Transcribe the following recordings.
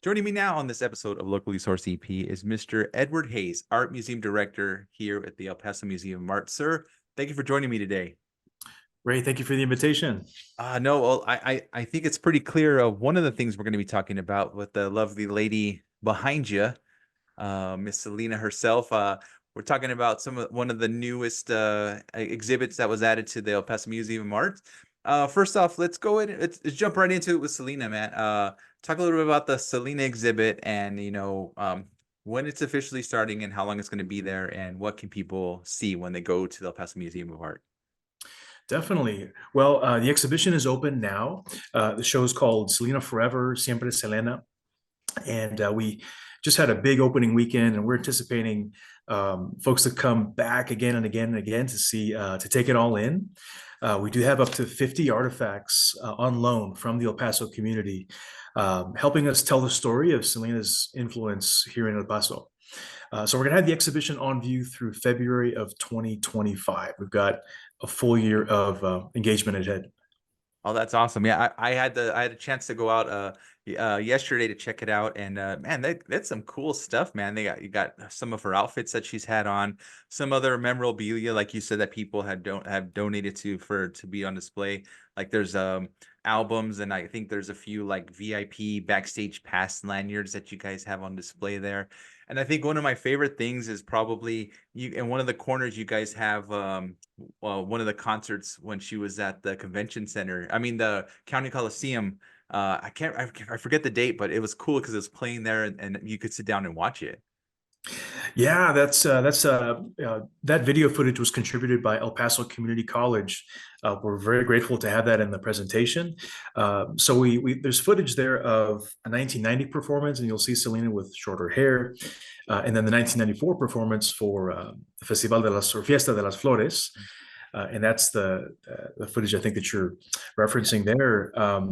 Joining me now on this episode of Locally Sourced EP is Mr. Edward Hayes, Art Museum Director here at the El Paso Museum of Art. Sir, thank you for joining me today. Ray, thank you for the invitation. No, well, I think it's pretty clear. One of the things we're going to be talking about with the lovely lady behind you, Miss Selena herself. We're talking about one of the newest exhibits that was added to the El Paso Museum of Art. First off, let's go in. Let's jump right into it with Selena, man. Talk a little bit about the Selena exhibit and when it's officially starting and how long it's going to be there and what can people see when they go to the El Paso Museum of Art. Definitely. Well, the exhibition is open now. The show is called Selena Forever, Siempre Selena. And we just had a big opening weekend, and we're anticipating folks to come back again and again and again to see, to take it all in. We do have up to 50 artifacts on loan from the El Paso community, helping us tell the story of Selena's influence here in El Paso. So we're going to have the exhibition on view through February of 2025. We've got a full year of engagement ahead. Oh, that's awesome. Yeah, I had a chance to go out yesterday to check it out, and man, that's some cool stuff, man. You got some of her outfits that she's had on, some other memorabilia, like you said, that people have donated to be on display. Like there's albums, and I think there's a few like VIP backstage pass lanyards that you guys have on display there. And I think one of my favorite things is probably in one of the corners you guys have one of the concerts when she was at the convention center. I mean the County Coliseum. I forget the date, but it was cool because it was playing there and you could sit down and watch it. Yeah, that video footage was contributed by El Paso Community College. We're very grateful to have that in the presentation. So there's footage there of a 1990 performance, and you'll see Selena with shorter hair, and then the 1994 performance for Festival de las or Fiesta de las Flores. And that's the footage I think that you're referencing there.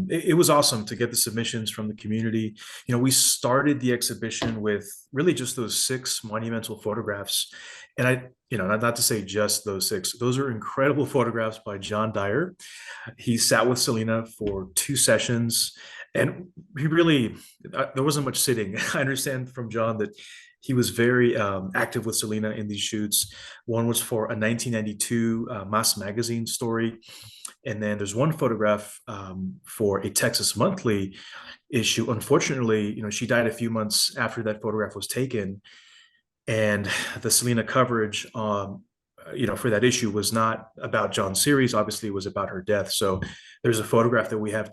It was awesome to get the submissions from the community. We started the exhibition with really just those 6 monumental photographs, and not to say just those 6. Those are incredible photographs by John Dyer. He sat with Selena for 2 sessions, and he really there wasn't much sitting. I understand from John that he was very active with Selena in these shoots. One was for a 1992 Mass magazine story. And then there's one photograph for a Texas Monthly issue. Unfortunately, she died a few months after that photograph was taken. And the Selena coverage, for that issue was not about John's series. Obviously, it was about her death. So there's a photograph that we have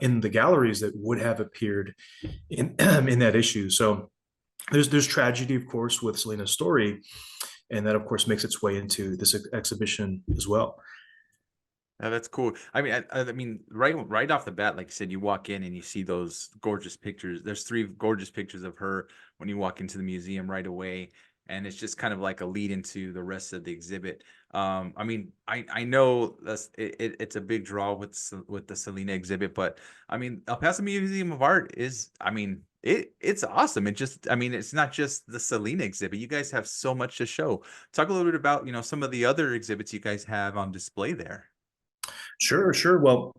in the galleries that would have appeared in that issue. So there's tragedy, of course, with Selena's story, and that, of course, makes its way into this exhibition as well. That's cool. I mean, right off the bat, like you said, you walk in and you see those gorgeous pictures. There's 3 gorgeous pictures of her when you walk into the museum right away, and it's just kind of like a lead into the rest of the exhibit. I mean, I know it's a big draw with the Selena exhibit, but I mean, El Paso Museum of Art is, I mean, it's awesome. It's not just the Selena exhibit. You guys have so much to show. Talk a little bit about, some of the other exhibits you guys have on display there. Sure. Well,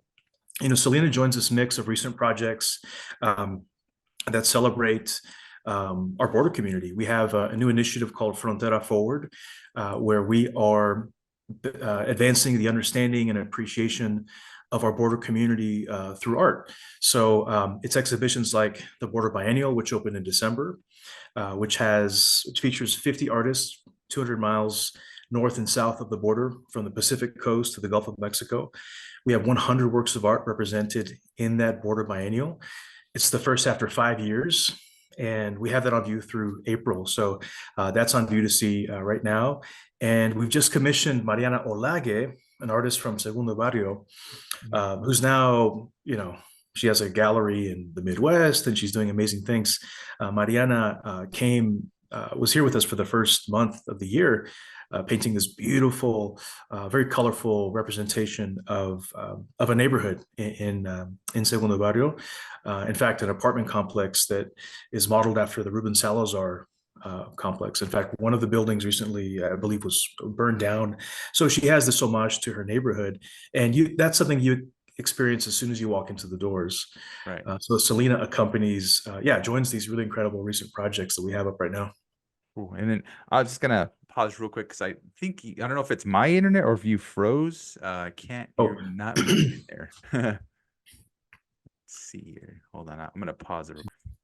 Selena joins this mix of recent projects that celebrate our border community. We have a new initiative called Frontera Forward, where we are advancing the understanding and appreciation of our border community through art. So it's exhibitions like the Border Biennial, which opened in December, which features 50 artists, 200 miles north and south of the border, from the Pacific coast to the Gulf of Mexico. We have 100 works of art represented in that Border Biennial. It's the first after 5 years, and we have that on view through April. So that's on view to see right now. And we've just commissioned Mariana Olage, an artist from Segundo Barrio, who's now, she has a gallery in the Midwest, and she's doing amazing things. Mariana was here with us for the first month of the year, painting this beautiful, very colorful representation of a neighborhood in Segundo Barrio. In fact, an apartment complex that is modeled after the Ruben Salazar complex. In fact, one of the buildings recently, I believe, was burned down. So she has this homage to her neighborhood, and that's something experience as soon as you walk into the doors. Right. So Selena accompanies, yeah, joins these really incredible recent projects that we have up right now. Cool. And then I'm just gonna pause real quick because I think I don't know if it's my internet or if you froze. Can't You're Oh, not making it there. Let's see here. Hold on. I'm gonna pause it real quick.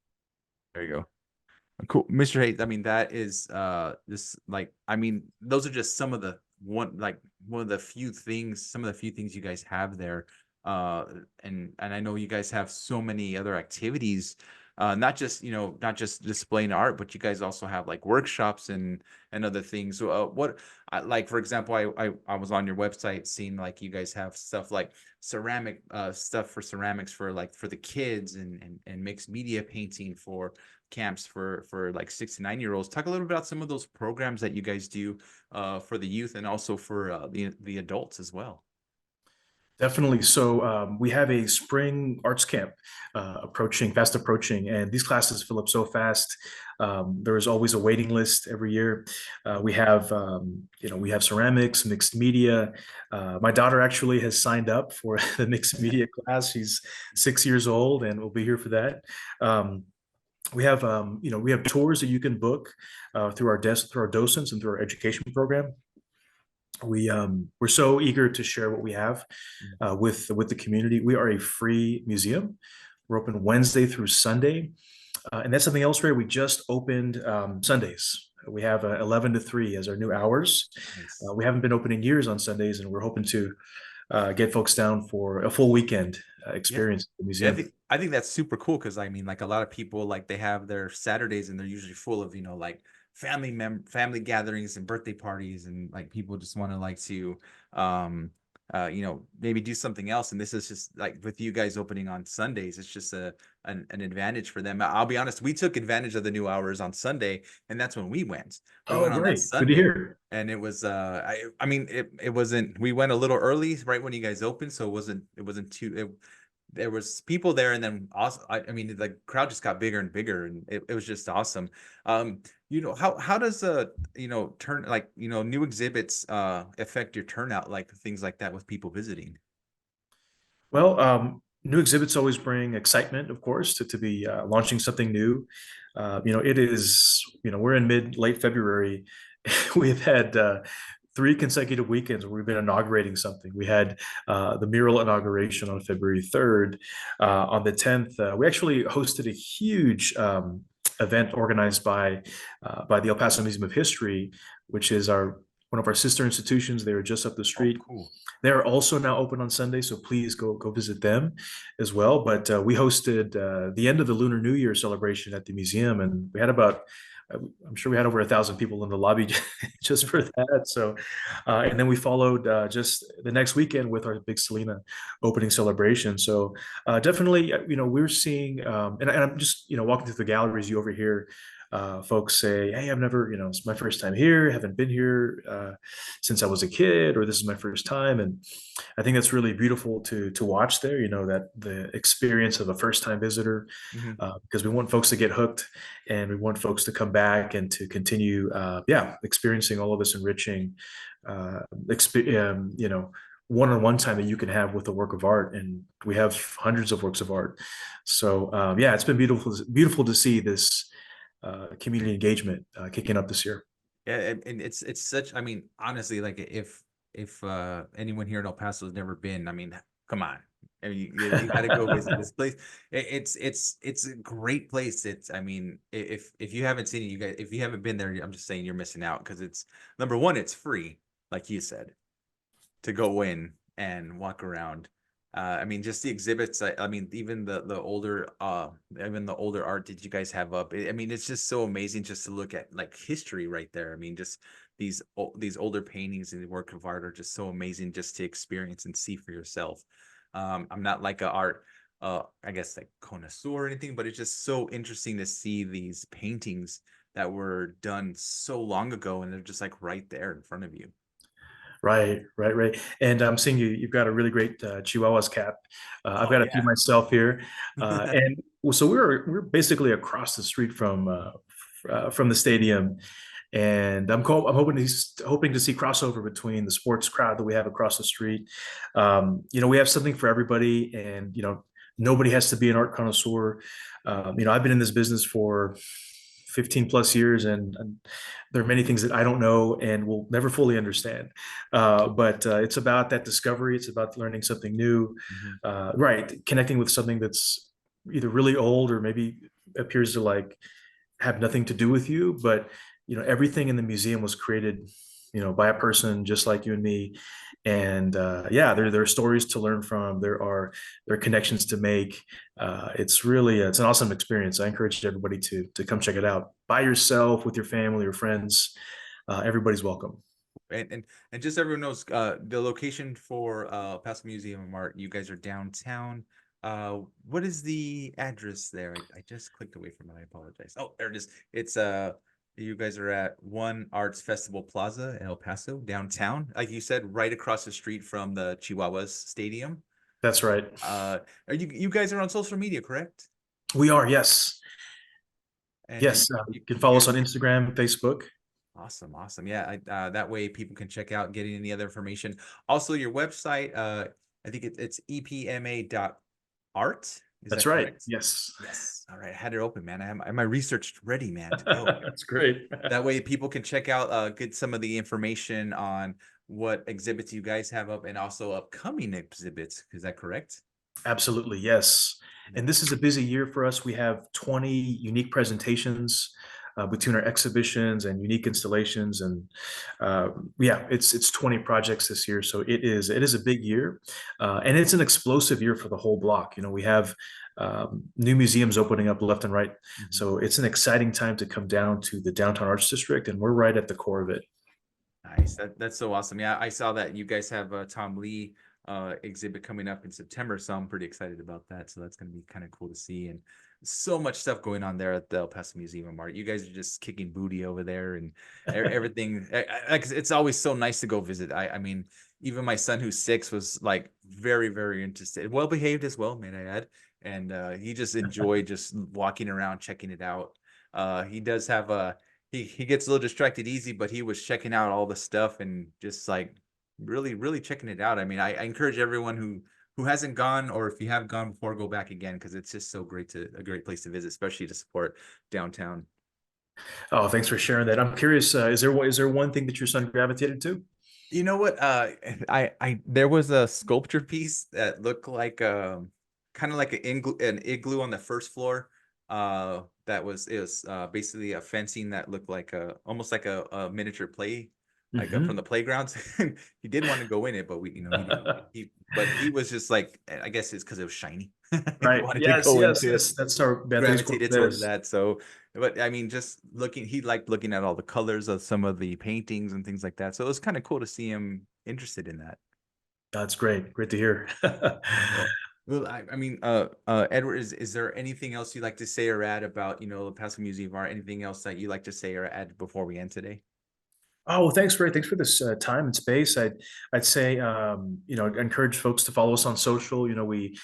There you go. Cool, Mr. Hayes. I mean, that is this like I mean, those are just some of the one of the few things, some of the few things you guys have there. Uh and I know you guys have so many other activities, not just, not just displaying art, but you guys also have like workshops and other things. So like for example, I was on your website seeing like you guys have stuff like ceramic stuff for ceramics for like for the kids and mixed media painting for camps for like 6 to 9 year olds. Talk a little bit about some of those programs that you guys do for the youth and also for the adults as well. definitely. So we have a spring arts camp fast approaching, and these classes fill up so fast. There is always a waiting list every year. We have ceramics, mixed media. My daughter actually has signed up for the mixed media class. She's 6 years old and will be here for that. We have tours that you can book through our docents and through our education program. We're so eager to share what we have with the community. We are a free museum. We're open Wednesday through Sunday, and that's something else. Ray, we just opened Sundays. We have 11 to 3 as our new hours. Nice. We haven't been open in years on Sundays, and we're hoping to get folks down for a full weekend Yeah. experience at the Yeah, museum. I think that's super cool because I mean, like a lot of people like they have their Saturdays and they're usually full of, like family gatherings and birthday parties and like people just want to like to maybe do something else. And this is just like with you guys opening on Sundays, it's just an advantage for them. I'll be honest, we took advantage of the new hours on Sunday, and that's when we went. We Oh, went on that great! Good to Sunday. hear. And it was I mean it wasn't, we went a little early right when you guys opened, so it wasn't too there was people there, and then also I mean the crowd just got bigger and bigger, and it was just awesome. How does turn like new exhibits affect your turnout, like things like that with people visiting? Well, new exhibits always bring excitement, of course, to be launching something new. It is, we're in late February. We've had 3 consecutive weekends where we've been inaugurating something. We had the mural inauguration on February 3rd. On the 10th, we actually hosted a huge event organized by the El Paso Museum of History, which is one of our sister institutions. They were just up the Oh, street. cool. They are also now open on Sunday, so please go visit them as well. But we hosted the end of the Lunar New Year celebration at the museum, and we had I'm sure we had over 1,000 people in the lobby just for that. So, and then we followed just the next weekend with our big Selena opening celebration. So, definitely, we're seeing, and I'm just, walking through the galleries, you overhear folks say, "Hey, I've never, it's my first time here. Haven't been here since I was a kid, or this is my first time." And I think that's really beautiful to watch there. That the experience of a first time visitor, Hmm. because we want folks to get hooked, and we want folks to come back and to continue, yeah, experiencing all of this enriching, one-on-one time that you can have with a work of art. And we have hundreds of works of art. So yeah, it's been beautiful to see this community engagement kicking up this year. Yeah, and it's such. I mean, honestly, like if anyone here in El Paso has never been, I mean, come on. I mean, you got to go visit this place. It's a great place. It's I mean, if you haven't seen it, you guys, if you haven't been there, I'm just saying you're missing out because it's number one, it's free, like you said, to go in and walk around. I mean, just the exhibits. I mean, even the older, even the older art that you guys have up. I mean, it's just so amazing just to look at like history right there. I mean, just these older paintings and the work of art are just so amazing just to experience and see for yourself. I'm not like a art, I guess like connoisseur or anything, but it's just so interesting to see these paintings that were done so long ago, and they're just like right there in front of you. Right, right, right. And I'm seeing you've got a really great Chihuahuas cap. I've Oh got a few myself here. yeah. And so we're basically across the street from the stadium. and I'm hoping to see crossover between the sports crowd that we have across the street. We have something for everybody, and nobody has to be an art connoisseur. I've been in this business for 15 plus years, and there are many things that I don't know and will never fully understand. But it's about that discovery. It's about learning something new, Mhm. right? Connecting with something that's either really old or maybe appears to like have nothing to do with you, but everything in the museum was created by a person just like you and me. And yeah, there are stories to learn from. There are connections to make. It's an awesome experience. I encourage everybody to come check it out by yourself, with your family or friends. Everybody's welcome. And just so everyone knows, the location for Paso Museum of Art, you guys are downtown. What is the address there? I just clicked away from it. I apologize. Oh, there it is. It's you guys are at One Arts Festival Plaza in El Paso, downtown. Like you said, right across the street from the Chihuahuas Stadium. That's right. Are you guys are on social media, correct? We are, yes. And Yes. You can you follow us guys on Instagram, Facebook. awesome, awesome. Yeah, that way people can check out, get any other information. Also, your website, I think it's epma.art. Is That's that right. correct? Yes. Yes. All right, I had it open, man. I have my research ready, man, to go. That's great. That way people can check out, get some of the information on what exhibits you guys have up and also upcoming exhibits. Is that correct? Absolutely, yes. Yeah. And this is a busy year for us. We have 20 unique presentations between our exhibitions and unique installations, and yeah, it's 20 projects this year. So it is a big year, and it's an explosive year for the whole block. We have new museums opening up left and right, Mhm. so it's an exciting time to come down to the downtown arts district, and we're right at the core of it. Nice. That's so awesome. Yeah, I saw that you guys have a Tom Lee exhibit coming up in September, so I'm pretty excited about that. So that's going to be kind of cool to see, and so much stuff going on there at the El Paso Museum of Art. You guys are just kicking booty over there, and everything. It's always so nice to go visit. I mean, even my son who's 6 was like very very interested, well behaved as well, may I add, and he just enjoyed just walking around, checking it out. He does have a he gets a little distracted easy, but he was checking out all the stuff and just like really, really checking it out. I mean, I encourage everyone who hasn't gone, or if you have gone before, go back again because it's just so great to a great place to visit, especially to support downtown. Oh, thanks for sharing that. I'm curious. Is there one thing that your son gravitated to? You know what? I there was a sculpture piece that looked like kind of like an igloo on the first floor. That was it was basically a fencing that looked like a almost like a miniature play, like from Mhm. the playgrounds. He did want to go in it, but we he didn't. He was just like I guess it's because it was shiny. He Right. wanted to Yes, go yes, into it, yes. That's our Beatriz gravitated towards Cortez. that. So, but I mean, just looking, he liked looking at all the colors of some of the paintings and things like that. So it was kind of cool to see him interested in that. That's great. Great to hear. Well, I mean, Edward, is there anything else you'd like to say or add about, the Paso Museum of Art? Anything else that you like to say or add before we end today? Oh, well, thanks, Ray. Thanks for this time and space. I'd say encourage folks to follow us on social. We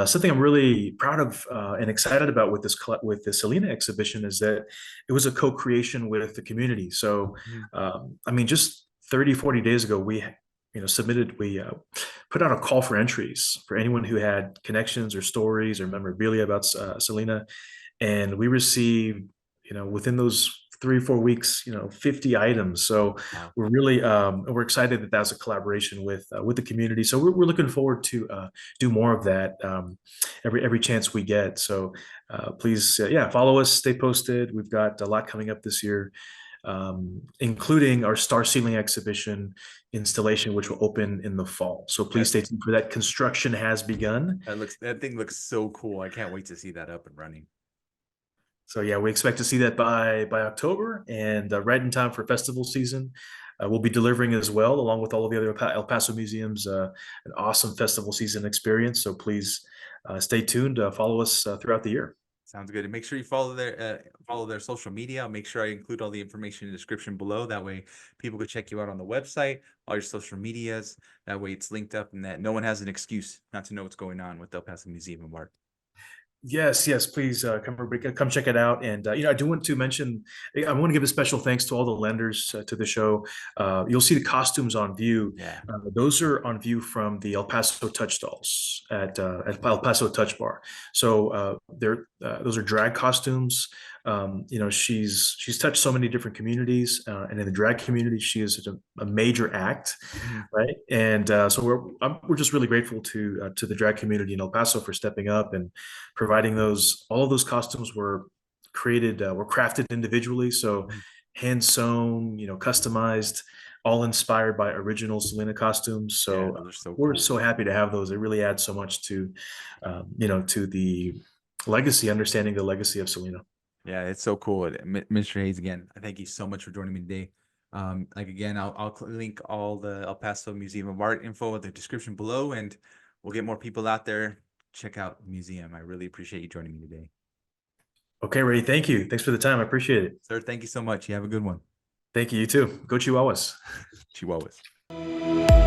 something I'm really proud of and excited about with with the Selena exhibition is that it was a co-creation with the community. So Mhm. I mean, just 30, 40 days ago, we put out a call for entries for anyone who had connections or stories or memorabilia about Selena, and we received within those 3 or 4 weeks 50 items. So Wow. we're excited that that's a collaboration with the community, so we're looking forward to do more of that every chance we get. So please, yeah, follow us, stay posted. We've got a lot coming up this year, including our star ceiling exhibition installation, which will open in the fall. So please That stay tuned for that. Construction has begun. that thing looks so cool. I can't wait to see that up and running. So yeah, we expect to see that by October, and right in time for festival season. We'll be delivering as well, along with all of the other El Paso museums, an awesome festival season experience. So please stay tuned. Follow us throughout the year. Sounds good. And make sure you follow their social media. I'll make sure I include all the information in the description below. That way people could check you out on the website, all your social medias. That way it's linked up and that no one has an excuse not to know what's going on with El Paso Museum of Art. Yes, yes, please come check it out. And I do want to mention, I want to give a special thanks to all the lenders to the show. You'll see the costumes on view. Yeah. Those are on view from the El Paso Touch Stalls at El Paso Touch Bar. So they're those are drag costumes. She's touched so many different communities, and in the drag community, she is a major act, Mhm. right? And so we're just really grateful to the drag community in El Paso for stepping up and providing those. All of those costumes were crafted individually, so Mhm. hand sewn, customized, all inspired by original Selena costumes. Yeah, So those are so we're cool. so happy to have those. It really adds so much to the legacy, understanding the legacy of Selena. Yeah, it's so cool. Mr. Hayes, again, thank you so much for joining me today. Like again, I'll link all the El Paso Museum of Art info in the description below, and we'll get more people out there. Check out the museum. I really appreciate you joining me today. Okay, Ray, thank you. Thanks for the time. I appreciate it. Sir, thank you so much. You have a good one. Thank you. You too. Go Chihuahuas. Chihuahuas.